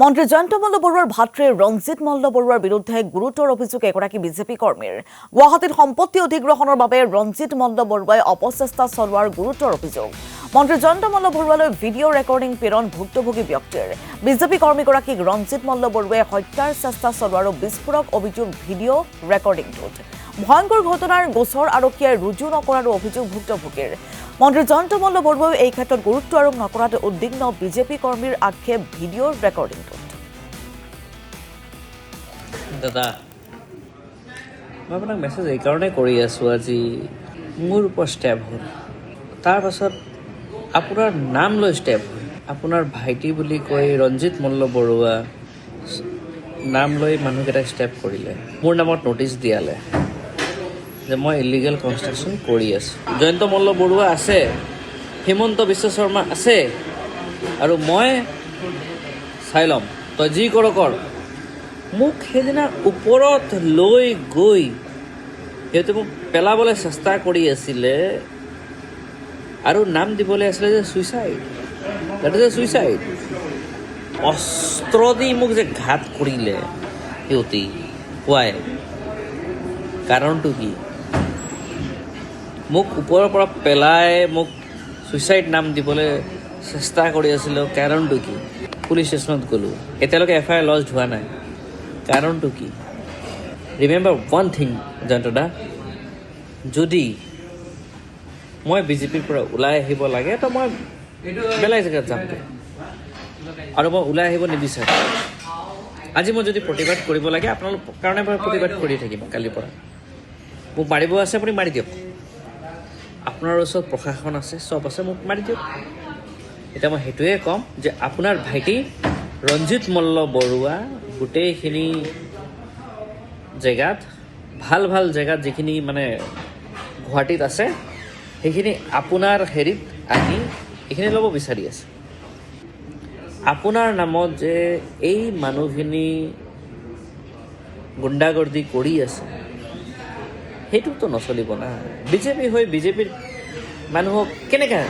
মন্ত্ৰী জয়ন্ত মল্ল বৰুৱাৰ ভাতৃ ৰঞ্জিত মল্ল বৰুৱাৰ বিৰুদ্ধে গুৰুতৰ অভিযোগ এগৰাকী বিজেপি কৰ্মীৰ। গুৱাহাটীত সম্পত্তি অধিগ্ৰহণৰ বাবে ৰঞ্জিত মল্ল বৰুৱাই অপচেষ্টা চলোৱাৰ গুৰুতৰ অভিযোগ। মন্ত্ৰী জয়ন্ত মল্ল বৰুৱালৈ ভিডিঅ' ৰেকৰ্ডিং প্ৰেৰণ ভুক্তভোগী ব্যক্তিৰ। বিজেপি কৰ্মীগৰাকীক ৰঞ্জিত মল্ল বৰুৱাই হত্যাৰ চেষ্টা চলোৱাৰো বিস্ফোৰক অভিযোগ ভিডিঅ' ৰেকৰ্ডিংটোত। ভয়ংকৰ ঘটনাৰ গোচৰ আৰক্ষীয়ে ৰুজু নকৰাৰো অভিযোগ ভুক্তভোগীৰ। মন্ত্ৰী জয়ন্ত মল্ল বৰুৱাই এই ক্ষেত্ৰত গুৰুত্ব আৰোপ নকৰাত উদ্বিগ্ন বিজেপি কৰ্মীৰ আক্ষেপ ভিডিঅ'ৰ ৰেকৰ্ডিংটোত। দাদা মই আপোনাক মেছেজ এইকাৰণে কৰি আছোঁ, আজি মোৰ ওপৰত ষ্টেপ হ'ল, তাৰ পাছত আপোনাৰ নাম লৈ ষ্টেপ হ'ল। আপোনাৰ ভাইটি বুলি কৈ ৰঞ্জিত মল্ল বৰুৱা নাম লৈ মানুহকেইটাক ষ্টেপ কৰিলে, মোৰ নামত ন'টিচ দিয়ালে যে মই ইলিগেল কনষ্ট্ৰাকশ্যন কৰি আছোঁ। জয়ন্ত মল্ল বৰুৱা আছে, হিমন্ত বিশ্ব শৰ্মা আছে, আৰু মই চাই ল'ম, তই যি কৰ কৰ। মোক সেইদিনা ওপৰত লৈ গৈ সিহঁতে মোক পেলাবলৈ চেষ্টা কৰি আছিলে আৰু নাম দিবলৈ আছিলে যে suicide, that is a suicide. অস্ত্ৰ দি মোক যে ঘাত কৰিলে সিহঁতি, হোৱাই কাৰণটো কি? মোক ওপৰৰ পৰা পেলাই মোক ছুইচাইড নাম দিবলৈ চেষ্টা কৰি আছিলোঁ, কাৰণটো কি? পুলিচ ষ্টেচনত গ'লোঁ, এতিয়ালৈকে FIR লঞ্চ হোৱা নাই, কাৰণটো কি? ৰিমেম্বাৰ ওৱান থিং জয়ন্ত দা, যদি মই বিজেপিৰ পৰা ওলাই আহিব লাগে তো মই বেলেগ জেগাত যামগৈ, আৰু মই ওলাই আহিব নিবিচাৰোঁ। আজি মই যদি প্ৰতিবাদ কৰিব লাগে আপোনালোকৰ কাৰণে মই প্ৰতিবাদ কৰি থাকিম কালিৰ পৰা। মোক মাৰিব আছে আপুনি মাৰি দিয়ক, আপোনাৰ ওচৰত প্ৰশাসন আছে, চব আছে, মোক মাৰি দিয়ক। এতিয়া মই সেইটোৱে ক'ম যে আপোনাৰ ভাইটি ৰঞ্জিত মল্ল বৰুৱা গোটেইখিনি জেগাত, ভাল ভাল জেগাত যিখিনি মানে গুৱাহাটীত আছে, সেইখিনি আপোনাৰ হেৰিত আহি এইখিনি ল'ব বিচাৰি আছে। আপোনাৰ নামত যে এই মানুহখিনি গুণ্ডাগৰ্দি কৰি আছে, সেইটোতো নচলিব না। বিজেপি হৈ বিজেপিৰ মানুহক কেনেকৈ